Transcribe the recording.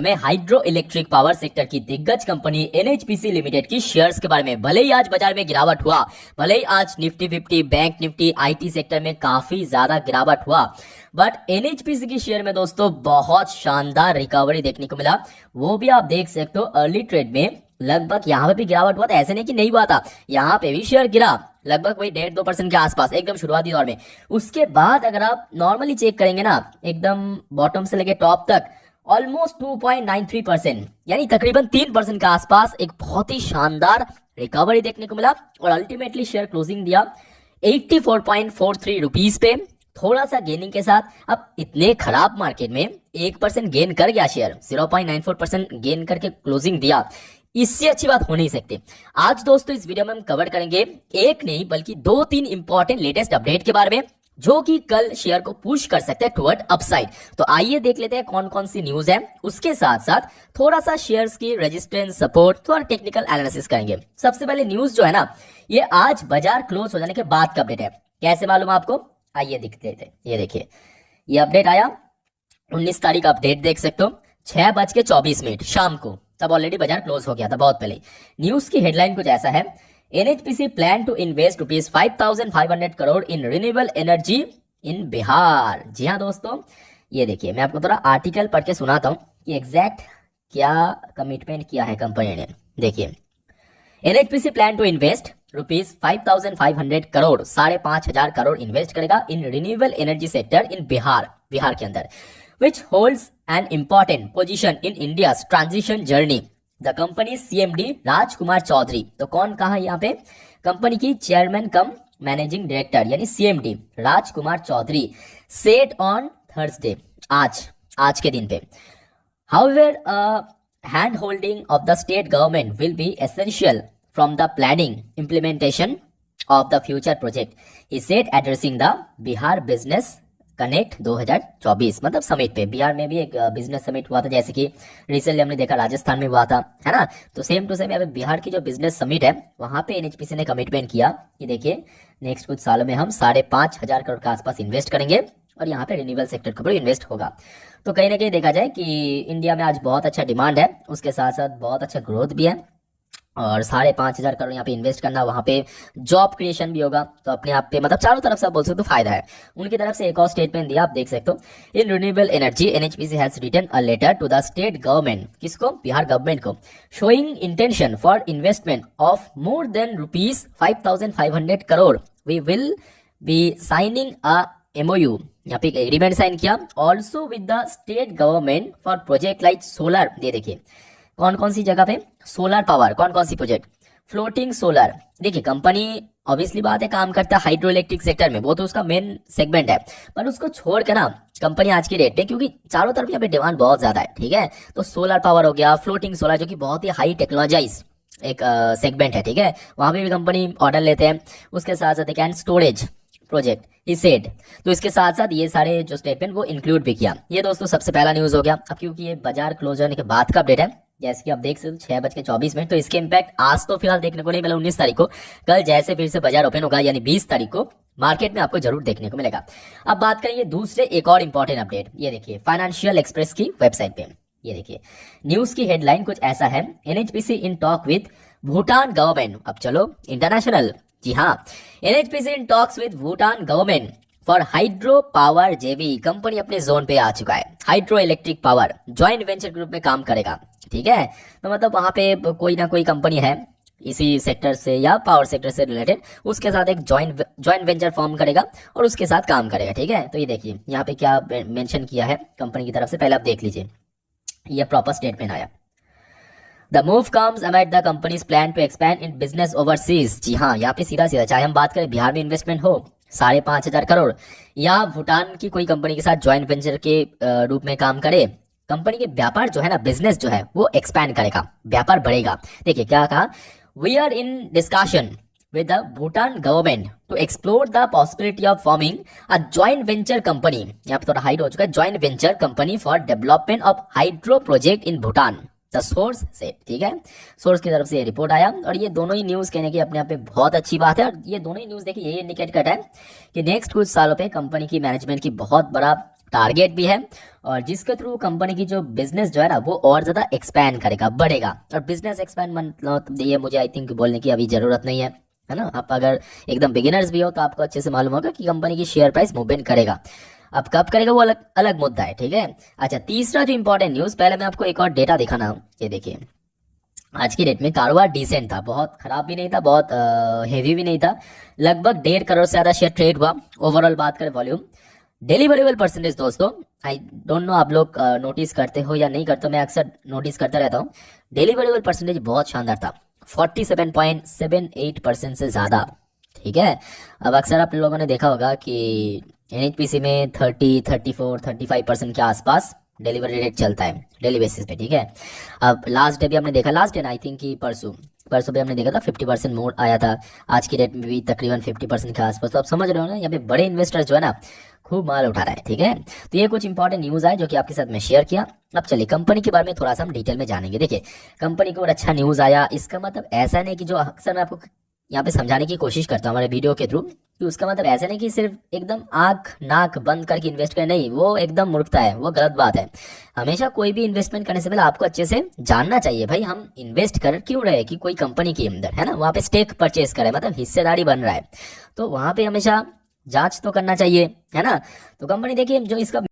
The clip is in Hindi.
मैं हाइड्रो इलेक्ट्रिक पावर सेक्टर की दिग्गज कंपनी एनएचपीसी लिमिटेड की शेयर्स के बारे में। भले ही आज बाजार में गिरावट हुआ, भले ही आज Nifty 50, bank Nifty, IT sector में काफी ज्यादा गिरावट हुआ, बट एनएचपीसी की शेयर में दोस्तों बहुत शानदार रिकवरी देखने को मिला। वो भी आप देख सकते हो अर्ली ट्रेड में लगभग यहाँ पे भी गिरावट हुआ था, ऐसे नहीं कि नहीं हुआ था, यहाँ पे भी शेयर गिरा लगभग वही 1.5-2% के आसपास एकदम शुरुआती दौर में। उसके बाद अगर आप नॉर्मली चेक करेंगे ना, एकदम बॉटम से लेके टॉप तक ऑलमोस्ट 2.93%, यानी तकरीबन 3% के आसपास एक बहुत ही शानदार रिकवरी देखने को मिला और अल्टीमेटली शेयर क्लोजिंग दिया 84.43 रुपीज पे, थोड़ा सा गेनिंग के साथ। अब इतने खराब मार्केट में 1% गेन कर गया शेयर, 0.94% गेन करके क्लोजिंग दिया, इससे अच्छी बात हो नहीं सकती। आज दोस्तों इस वीडियो में हम कवर करेंगे एक नहीं बल्कि 2-3 इंपॉर्टेंट लेटेस्ट अपडेट के बारे में, जो कि कल शेयर को पुश कर सकते हैं टुवर्ड अपसाइड। तो आइए देख लेते हैं कौन कौन सी न्यूज है, उसके साथ साथ थोड़ा सा शेयर्स की रेजिस्टेंस, सपोर्ट, थोड़ा टेक्निकल एनालिसिस करेंगे। सबसे पहले न्यूज जो है ना, ये आज बाजार क्लोज हो जाने के बाद का अपडेट है। कैसे मालूम आपको, आइए दिखते थे। ये देखिए, ये अपडेट आया 19 तारीख का अपडेट देख सकते हो, 6:24 शाम को, तब ऑलरेडी बाजार क्लोज हो गया था बहुत पहले। न्यूज की हेडलाइन कुछ ऐसा है, NHPC plan to invest ₹5,500 crore in renewable energy in Bihar. जी हाँ दोस्तों, ये देखिए, मैं आपको थोड़ा आर्टिकल पढ़ के सुनाता हूँ कि एग्जैक्ट क्या कमिटमेंट किया है कंपनी ने। देखिए, NHPC plan to invest ₹5,500 crore, 5,500 crore invest करेगा in renewable energy sector in Bihar, Bihar के अंदर, which holds an important position in India's transition journey. The company CMD Rajkumar Chaudhary, तो कौन कहा यहाँ पे, कंपनी की चेयरमैन कम मैनेजिंग डायरेक्टर यानी CMD Rajkumar Chaudhary said on Thursday, आज के दिन पे, however hand holding of the state government will be essential from the planning implementation of the future project, he said addressing the Bihar Business connect 2024 मतलब समिट पे। बिहार में भी एक बिजनेस समिट हुआ था, जैसे कि रिसेंटली हमने देखा राजस्थान में हुआ था, है ना। तो सेम टू सेम यहाँ पे बिहार की जो बिजनेस समिट है, वहां पे एनएचपीसी ने कमिटमेंट किया कि देखिए नेक्स्ट कुछ सालों में हम 5,500 करोड़ के आसपास इन्वेस्ट करेंगे और यहाँ पे रिन्यूएबल सेक्टर के ऊपर इन्वेस्ट होगा। तो कहीं ना कहीं देखा जाए कि इंडिया में आज बहुत अच्छा डिमांड है, उसके साथ साथ बहुत अच्छा ग्रोथ भी है, और 5,500 करोड़ यहाँ पे इन्वेस्ट करना, वहां पे जॉब क्रिएशन भी होगा, तो अपने आप पे मतलब चारों तरफ से आप बोल सकते हो फायदा है। उनकी तरफ से एक और स्टेटमेंट दिया, आप देख सकते हो, in renewable energy NHPC has written a letter to the state government, किसको, बिहार गवर्नमेंट को, showing intention for investment of more than ₹5,500 crore. We will be signing a MOU, यहाँ पे एग्रीमेंट साइन किया, also with the state government for project like solar. ये देखिए कौन कौन सी जगह पे सोलर पावर, कौन कौन सी प्रोजेक्ट, फ्लोटिंग सोलर। देखिए कंपनी ऑब्वियसली बात है काम करता है हाइड्रो इलेक्ट्रिक सेक्टर में, वो तो उसका मेन सेगमेंट है, पर उसको छोड़ के ना कंपनी आज की डेट पे, क्योंकि चारों तरफ यहाँ पे डिमांड बहुत ज्यादा है, ठीक है, तो सोलर पावर हो गया, फ्लोटिंग सोलर, जो कि बहुत ही हाई टेक्नोलॉजाइज एक सेगमेंट है, ठीक है, वहां पे भी कंपनी ऑर्डर लेते हैं। उसके साथ साथ and storage project he said, तो इसके साथ साथ ये सारे जो स्टेटमेंट वो इंक्लूड भी किया। ये दोस्तों सबसे पहला न्यूज हो गया। अब क्योंकि ये बाजार क्लोज होने के बाद का अपडेट है, जैसे कि आप देख सकते हो 6:24, तो इसके इम्पैक्ट आज तो फिलहाल देखने को नहीं मिला 19 तारीख को, कल जैसे फिर से बाजार ओपन होगा यानी 20 तारीख को मार्केट में आपको जरूर देखने को मिलेगा। अब बात करेंगे दूसरे एक और इंपॉर्टेंट अपडेट, ये देखिए फाइनेंशियल एक्सप्रेस की वेबसाइट पे, ये देखिए न्यूज की हेडलाइन कुछ ऐसा है, NHPC in talk with Bhutan government. अब चलो इंटरनेशनल, जी हाँ, NHPC in talks with Bhutan government for hydro power जेवी। कंपनी अपने जोन पे आ चुका है, hydro electric power joint venture group में काम करेगा, ठीक है, तो मतलब वहां पे कोई ना कोई कंपनी है इसी सेक्टर से या पावर सेक्टर से रिलेटेड, उसके साथ एक ज्वाइंट वेंचर फॉर्म करेगा और उसके साथ काम करेगा, ठीक है। तो ये देखिए यहाँ पे क्या मेंशन किया है कंपनी की तरफ से, पहले आप देख लीजिए, ये प्रॉपर स्टेटमेंट आया, the move comes amid the company's plan to expand in business overseas. जी हाँ, यहाँ पे सीधा सीधा चाहे हम बात करें बिहार में इन्वेस्टमेंट हो 5,500 करोड़, या भूटान की कोई कंपनी के साथ ज्वाइंट वेंचर के रूप में काम करे, कंपनी के व्यापार जो है ना, बिजनेस जो है वो एक्सपैंड करेगा, व्यापार बढ़ेगा। देखिए क्या कहा, we are in discussion with the Bhutan government to explore the possibility of forming a joint venture company, यहाँ पे थोड़ा हाइड हो चुका है, joint venture company for development of hydro project in Bhutan. The source से, ठीक है, सोर्स की तरफ से ये रिपोर्ट आया। और ये दोनों ही न्यूज़ कहने की अपने आप में बहुत अच्छी बात है। और ये दोनों ही न्यूज़ देखिए यही इंडिकेट करता है कि नेक्स्ट कुछ सालों पे कंपनी की मैनेजमेंट की बहुत बड़ा टारगेट भी है, और जिसके थ्रू कंपनी की जो बिजनेस जो है ना वो और ज़्यादा एक्सपैंड करेगा, बढ़ेगा। और बिजनेस एक्सपैंड मतलब ये मुझे आई थिंक बोलने की अभी ज़रूरत नहीं है ना। आप अगर एकदम बिगिनर्स भी हो तो आपको अच्छे से मालूम होगा कि कंपनी की शेयर प्राइस मूवमेंट करेगा। अब कब करेगा वो अलग अलग मुद्दा है, ठीक है। अच्छा, तीसरा जो इंपॉर्टेंट न्यूज़, पहले मैं आपको एक और डेटा दिखाना, ये देखिए आज की डेट में कारोबार डिसेंट था, बहुत खराब भी नहीं था, बहुत हेवी भी नहीं था। लगभग 1.5 करोड़ से ज़्यादा शेयर ट्रेड हुआ। ओवरऑल बात करें वॉल्यूम, डिलीवरेबल परसेंटेज दोस्तों, आई डोंट नो आप लोग नोटिस करते हो या नहीं करते हो, मैं अक्सर नोटिस करता रहता हूँ। डिलीवरेबल परसेंटेज बहुत शानदार था, 47.78% से ज़्यादा, ठीक है। अब अक्सर आप लोगों ने देखा होगा कि एनएचपीसी में 30, 34, 35% के आसपास डिलीवरी रेट चलता है डेली बेसिस पे, ठीक है। अब लास्ट डे भी हमने देखा, लास्ट डे आई थिंक कि परसों भी हमने देखा था 50% मोड़ आया था। आज की डेट में भी तकरीबन 50% के आसपास। तो आप समझ रहे हो ना, यहाँ पे बड़े इन्वेस्टर्स जो है ना खूब माल उठा रहा है, ठीक है। तो ये कुछ इंपॉर्टेंट न्यूज़ है जो कि आपके साथ मैं शेयर किया। अब चलिए कंपनी के बारे में थोड़ा सा हम डिटेल में जानेंगे। देखिए कंपनी को अच्छा न्यूज़ आया, इसका मतलब ऐसा नहीं कि जो अक्सर मैं आपको यहाँ पे समझाने की कोशिश करता हूँ हमारे वीडियो के थ्रू, कि उसका मतलब ऐसा नहीं कि सिर्फ एकदम आंख नाक बंद करके इन्वेस्ट करें, नहीं, वो एकदम मूर्खता है, वो गलत बात है। हमेशा कोई भी इन्वेस्टमेंट करने से पहले आपको अच्छे से जानना चाहिए भाई हम इन्वेस्ट कर क्यों रहे, कि कोई कंपनी के अंदर है ना, वहाँ पे स्टेक परचेज करें, मतलब हिस्सेदारी बन रहा है, तो वहाँ पे हमेशा जांच तो करना चाहिए, है ना। तो कंपनी देखिए जो इसका